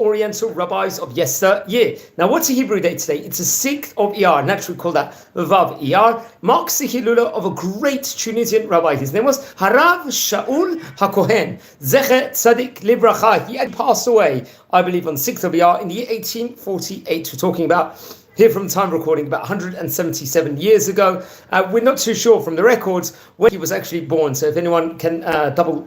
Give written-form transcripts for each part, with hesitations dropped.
Oriental rabbis of yesteryear. Now, what's a Hebrew day today? It's a 6th of Iyar, naturally called that Vav Iyar, marks the Hilula of a great Tunisian rabbi. His name was Rabbi Shaul HaKohen Z'tl Libracha. He had passed away, I believe, on 6th of Iyar in the year 1848. We're talking about here from time recording about 177 years ago. We're not too sure from the records when he was actually born, so if anyone can double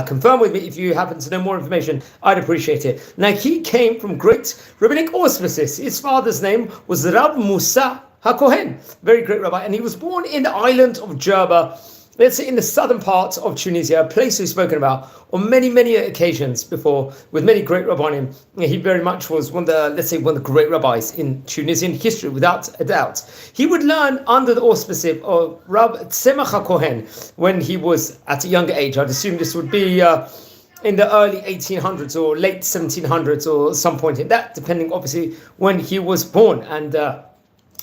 confirm with me, if you happen to know more information, I'd appreciate it. Now, he came from great rabbinic auspices. His father's name was Rabbi Musa HaKohen, very great rabbi, and he was born in the island of Jerba, let's say in the southern part of Tunisia, a place we've spoken about on many, many occasions before, with many great rabbanim. He very much was one of the great rabbis in Tunisian history, without a doubt. He would learn under the auspices of Rabbi Tzemach HaKohen when he was at a younger age. I'd assume this would be in the early 1800s or late 1700s or some point in that, depending obviously when he was born. And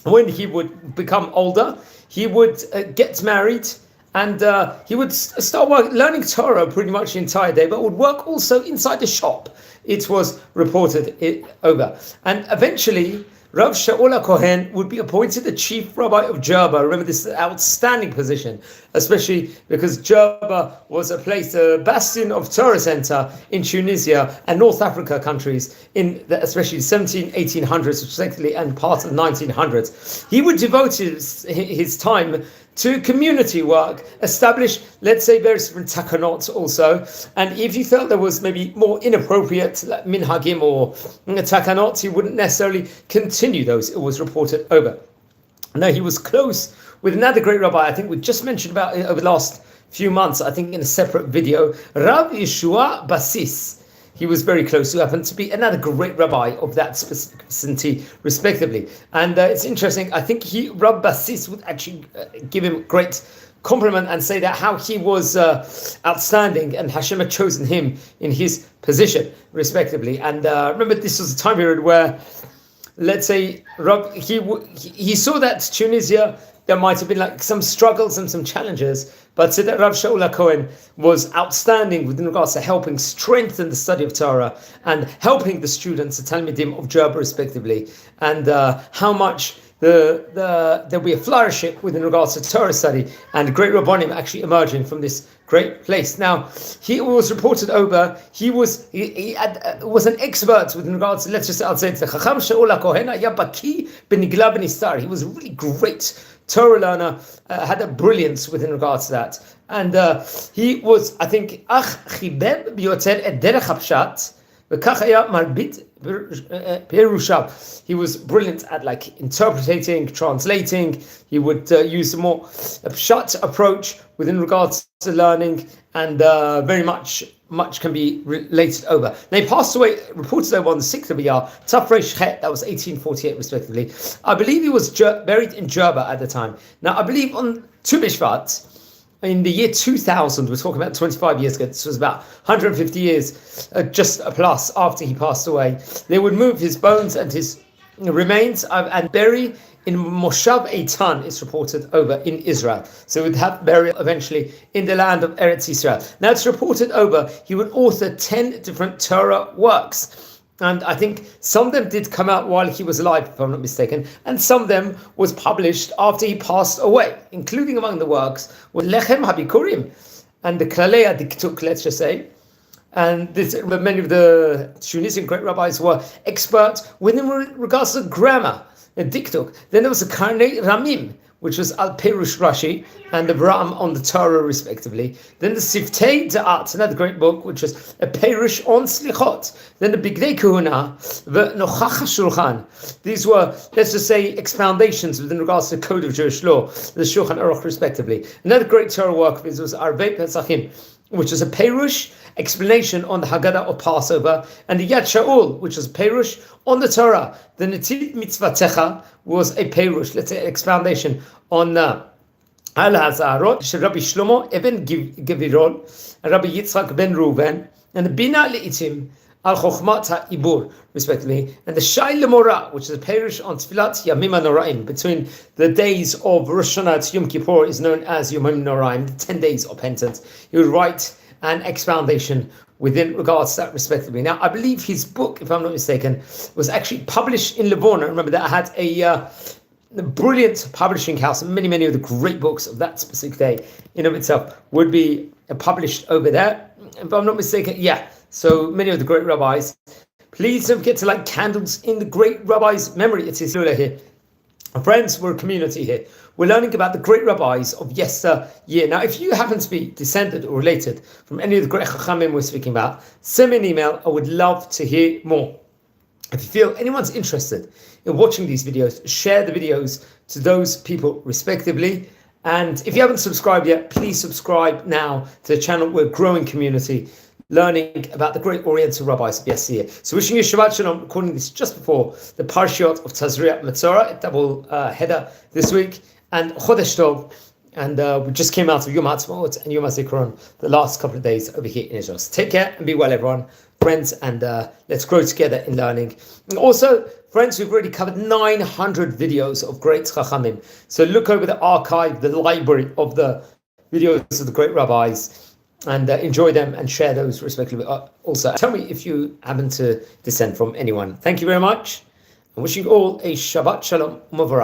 when he would become older, he would get married, and he would start learning Torah pretty much the entire day, but would work also inside the shop. It was reported over. And eventually, Rabbi Shaul HaKohen would be appointed the chief rabbi of Jerba. Remember, this is an outstanding position, especially because Jerba was a place, a bastion of Torah center in Tunisia and North Africa countries, especially 1800s, respectively, and part of the 1900s. He would devote his time to community work, establish, let's say, various different takanot also. And if he felt there was maybe more inappropriate like minhagim or takanot, he wouldn't necessarily continue those. It was reported over. Now, he was close with another great rabbi, I think we just mentioned about it over the last few months, I think in a separate video, Rabbi Yeshua Bassis. He was very close, who happened to be another great rabbi of that specific vicinity, respectively. And it's interesting, I think Rabbi Bassis would actually give him great compliment and say that how he was outstanding and Hashem had chosen him in his position, respectively. And remember, this was a time period where, let's say, he saw that Tunisia, there might have been like some struggles and some challenges, but said that Rabbi Shaul HaKohen was outstanding with regards to helping strengthen the study of Torah and helping the students, the Talmidim of Jerba respectively, and how much there'll be a flourishing with regards to Torah study and great Rabbanim actually emerging from this great place. Now, he was reported over, he was an expert with regards to, let's just say, I'll say it's the Chacham Shaul HaKohen Yabaki Benigla Benistar. He was a really great Torah learner, had a brilliance within regards to that. And he was, I think, חיבר ביותר את דרך הפשט, וכך היה מרבית פירושיו. He was brilliant at like interpreting, translating. He would use a more pshat approach within regards to learning, and very much can be related over. Now, he passed away, reported over on the 6th of Iyar, Tafresh Chet, that was 1848 respectively. I believe he was buried in Jerba at the time. Now, I believe on Tu B'Shvat, in the year 2000, we're talking about 25 years ago, this was about 150 years, just a plus after he passed away, they would move his bones and his remains and bury in Moshav Eitan, it's reported over in Israel. So he would have burial eventually in the land of Eretz Israel. Now, it's reported over, he would author 10 different Torah works. And I think some of them did come out while he was alive, if I'm not mistaken, and some of them was published after he passed away, including among the works was Lechem HaBikurim and the Klalei HaDiktuk, let's just say. And many of the Tunisian great rabbis were experts with regards to grammar, Diktuk. Then there was a Karnei Ramim, which was Al Perush Rashi, and the Ram on the Torah, respectively. Then the Siftei Da'at, another great book, which was a Perush on Slichot. Then the Bigdei Kuhuna, the Nochach HaShulchan. These were, let's just say, expoundations within regards to the Code of Jewish Law, the Shulchan Aruch, respectively. Another great Torah work of his was Arvei Pesachim, which is a Perush explanation on the Haggadah of Passover, and the Yad Shaul, which is a Perush on the Torah. The Netiv Mitzvatecha was a Perush, let's say, expoundation on Al-Hazarot, Rabbi Shlomo Eben Gevirol, Rabbi Yitzchak Ben Reuven, and the Bina Le'itim Al Chochmat HaIbur, respectively, and the Shai Lemora, which is a Perush on Tfilat Yamim HaNoraim, between the days of Rosh Hashanah to Yom Kippur is known as Yomim Noraim, the 10 days of penance. He would write an expoundation within regards to that respectively. Now, I believe his book, if I'm not mistaken, was actually published in Livorno. I remember that I had a brilliant publishing house, and many of the great books of that specific day in of itself would be published over there. If I'm not mistaken, yeah. So many of the great rabbis. Please don't forget to light candles in the great rabbi's memory. It's his here. Friends, we're a community here. We're learning about the great rabbis of yesteryear. Now, if you happen to be descended or related from any of the great chachamim we're speaking about, send me an email. I would love to hear more. If you feel anyone's interested in watching these videos, share the videos to those people respectively. And if you haven't subscribed yet, please subscribe now to the channel. We're a growing community, learning about the great Oriental rabbis of yesteryear. So wishing you Shabbat Shalom, recording this just before the Parshiot of Tazria Metzora, a double header this week, and Chodesh Tov, and we just came out of Yom HaAtzmaut and Yom HaZikaron the last couple of days over here in Israel. So take care and be well, everyone, friends, and let's grow together in learning. And also, friends, we've already covered 900 videos of great Chachamim. So look over the archive, the library of the videos of the great rabbis, and enjoy them and share those respectively. Also, tell me if you happen to descend from anyone. Thank you very much. I'm wishing you all a Shabbat Shalom U'Mavarach.